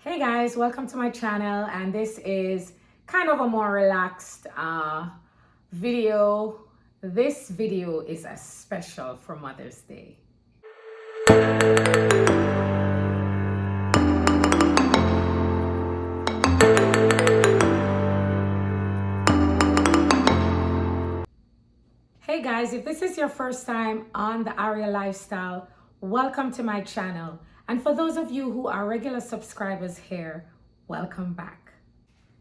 Hey guys, welcome to my channel, and this is kind of a more relaxed video. This video is a special for Mother's Day. Hey guys, if this is your first time on the Aria Lifestyle, welcome to my channel. And for those of you who are regular subscribers here, welcome back.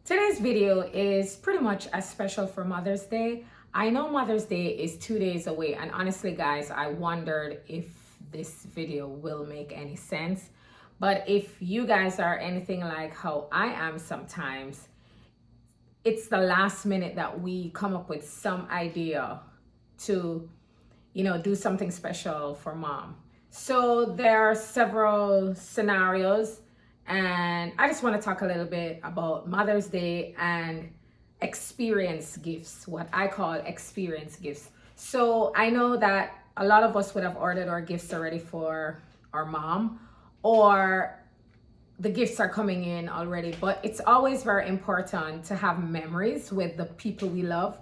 Today's video is pretty much as special for Mother's Day. I know Mother's Day is 2 days away, and honestly guys, I wondered if this video will make any sense. But if you guys are anything like how I am sometimes, it's the last minute that we come up with some idea to, do something special for mom. So there are several scenarios, and I just want to talk a little bit about Mother's Day and experience gifts, what I call experience gifts. So I know that a lot of us would have ordered our gifts already for our mom, or the gifts are coming in already, but it's always very important to have memories with the people we love.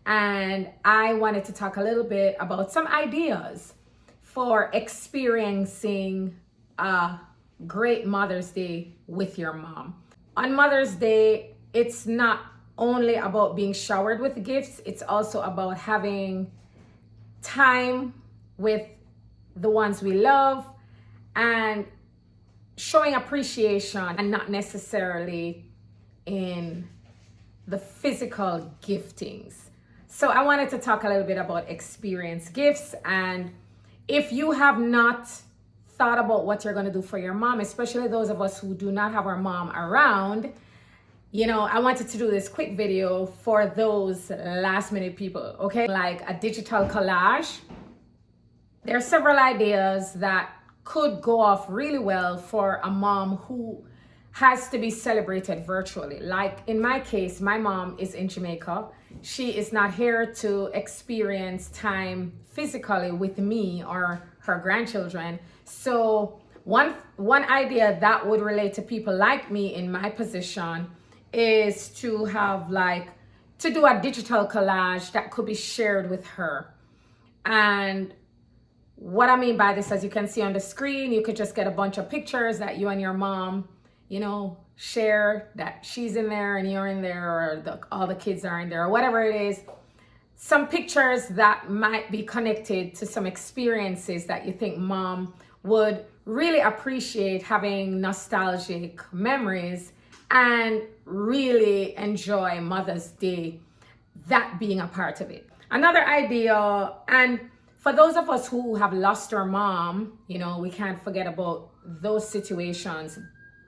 And I wanted to talk a little bit about some ideas for experiencing a great Mother's Day with your mom. On Mother's Day, it's not only about being showered with gifts, it's also about having time with the ones we love and showing appreciation, and not necessarily in the physical giftings. So I wanted to talk a little bit about experience gifts. And if you have not thought about what you're going to do for your mom, especially those of us who do not have our mom around, I wanted to do this quick video for those last minute people, okay? Like a digital collage. There are several ideas that could go off really well for a mom who has to be celebrated virtually. Like in my case, my mom is in Jamaica. She is not here to experience time physically with me or her grandchildren. So one idea that would relate to people like me in my position is to have to do a digital collage that could be shared with her. And what I mean by this, as you can see on the screen, you could just get a bunch of pictures that you and your mom, share, that she's in there and you're in there, or all the kids are in there, or whatever it is. Some pictures that might be connected to some experiences that you think mom would really appreciate, having nostalgic memories and really enjoy Mother's Day, that being a part of it. Another idea, and for those of us who have lost our mom, we can't forget about those situations.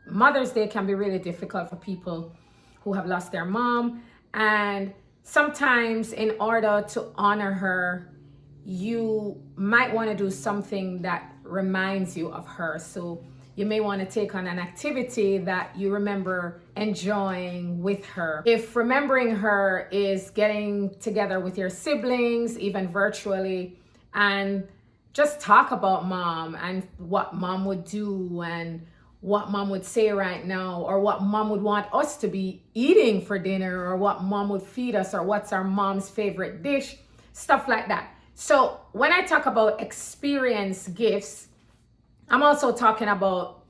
Mother's Day can be really difficult for people who have lost their mom. And sometimes in order to honor her, you might want to do something that reminds you of her. So you may want to take on an activity that you remember enjoying with her. If remembering her is getting together with your siblings, even virtually, and just talk about mom and what mom would do and what mom would say right now, or what mom would want us to be eating for dinner, or what mom would feed us, or what's our mom's favorite dish, stuff like that. So when I talk about experience gifts, I'm also talking about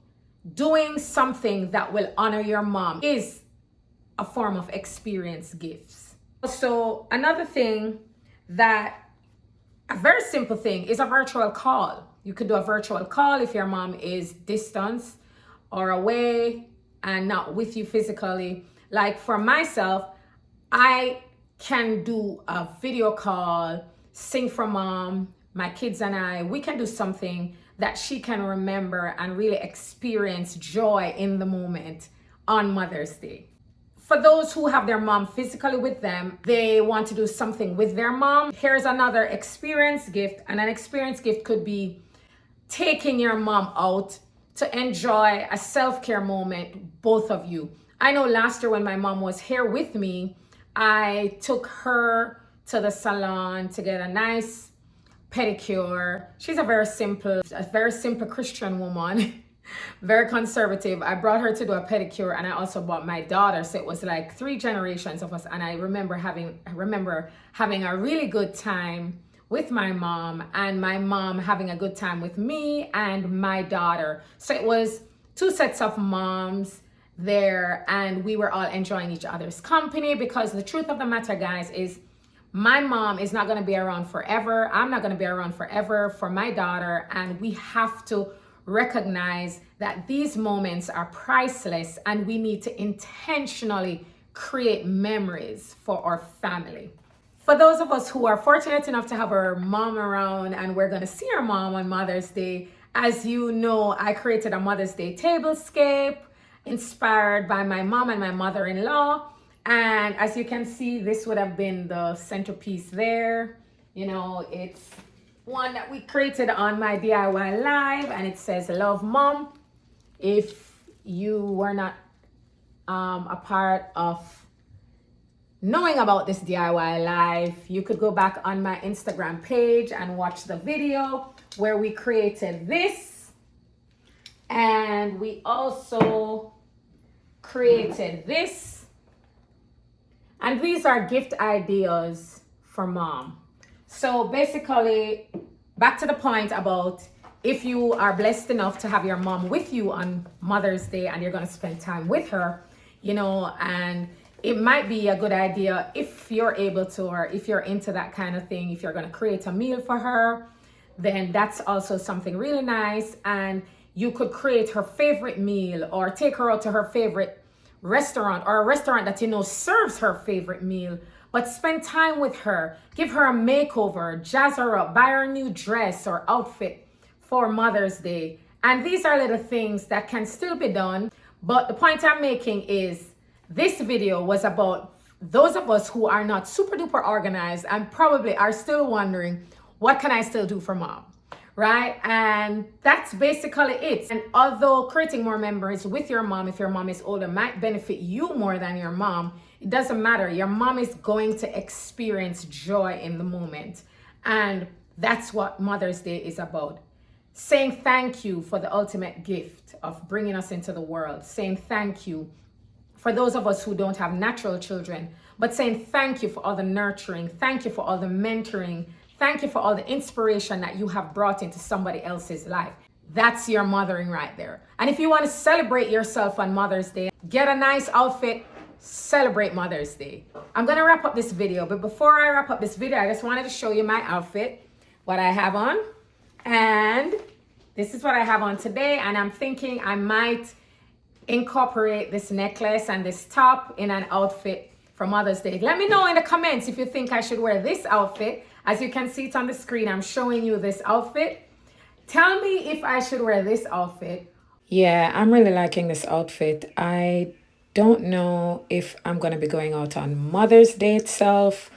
doing something that will honor your mom is a form of experience gifts. So another thing, a very simple thing, is a virtual call. You could do a virtual call if your mom is distant or away and not with you physically. Like for myself, I can do a video call, sing for mom, my kids and I, we can do something that she can remember and really experience joy in the moment on Mother's Day. For those who have their mom physically with them, they want to do something with their mom. Here's another experience gift, and an experience gift could be taking your mom out to enjoy a self-care moment, both of you. I know last year when my mom was here with me, I took her to the salon to get a nice pedicure. She's a very simple Christian woman. very conservative. I brought her to do a pedicure, and I also bought my daughter, so it was like 3 generations of us. And I remember having a really good time with my mom, and my mom having a good time with me and my daughter. So it was 2 sets of moms there, and we were all enjoying each other's company, because the truth of the matter, guys, is my mom is not going to be around forever. I'm not going to be around forever for my daughter, and we have to recognize that these moments are priceless, and we need to intentionally create memories for our family. For those of us who are fortunate enough to have our mom around, and we're going to see our mom on Mother's Day, as you know, I created a Mother's Day tablescape inspired by my mom and my mother-in-law. And as you can see, this would have been the centerpiece there. You know, it's one that we created on my DIY live, and it says "Love Mom." If you were not a part of knowing about this DIY live, you could go back on my Instagram page and watch the video where we created this. And we also created this. And these are gift ideas for mom. So basically, back to the point about if you are blessed enough to have your mom with you on Mother's Day and you're going to spend time with her, you know, and it might be a good idea if you're able to, or if you're into that kind of thing, if you're going to create a meal for her, then that's also something really nice. And you could create her favorite meal, or take her out to her favorite restaurant, or a restaurant that you know serves her favorite meal, but spend time with her, give her a makeover, jazz her up, buy her a new dress or outfit for Mother's Day. And these are little things that can still be done. But the point I'm making is this video was about those of us who are not super duper organized and probably are still wondering, what can I still do for mom? Right? And that's basically it. And although creating more memories with your mom, if your mom is older, might benefit you more than your mom, it doesn't matter. Your mom is going to experience joy in the moment. And that's what Mother's Day is about. Saying thank you for the ultimate gift of bringing us into the world. Saying thank you for those of us who don't have natural children, but saying thank you for all the nurturing. Thank you for all the mentoring. Thank you for all the inspiration that you have brought into somebody else's life. That's your mothering right there. And if you want to celebrate yourself on Mother's Day, get a nice outfit, celebrate Mother's Day. I'm going to wrap up this video, but before I wrap up this video, I just wanted to show you my outfit, what I have on. And this is what I have on today. And I'm thinking I might incorporate this necklace and this top in an outfit for Mother's Day. Let me know in the comments if you think I should wear this outfit. As you can see it on the screen, I'm showing you this outfit. Tell me if I should wear this outfit. Yeah, I'm really liking this outfit. I don't know if I'm going to be going out on Mother's Day itself,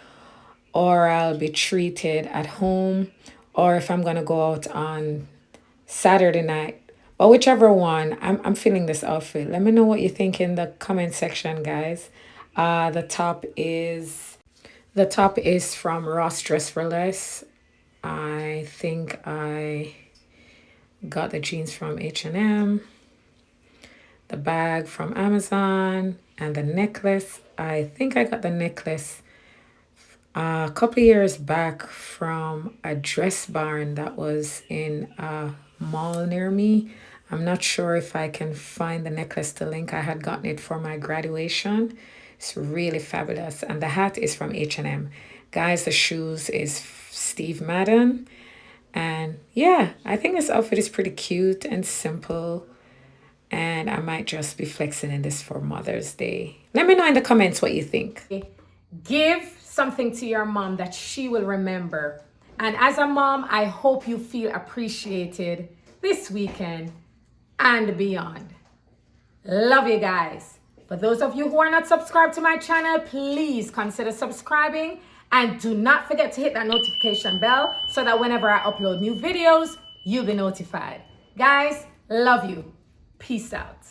or I'll be treated at home, or if I'm going to go out on Saturday night. But whichever one, I'm feeling this outfit. Let me know what you think in the comment section, guys. The top is from Ross Dress for Less. I think I got the jeans from H&M, the bag from Amazon, and the necklace. I think I got the necklace a couple of years back from a dress barn that was in a mall near me. I'm not sure if I can find the necklace to link. I had gotten it for my graduation. It's really fabulous. And the hat is from H&M. Guys, the shoes is Steve Madden. And yeah, I think this outfit is pretty cute and simple. And I might just be flexing in this for Mother's Day. Let me know in the comments what you think. Give something to your mom that she will remember. And as a mom, I hope you feel appreciated this weekend and beyond. Love you guys. For those of you who are not subscribed to my channel, please consider subscribing, and do not forget to hit that notification bell so that whenever I upload new videos, you'll be notified. Guys, love you. Peace out.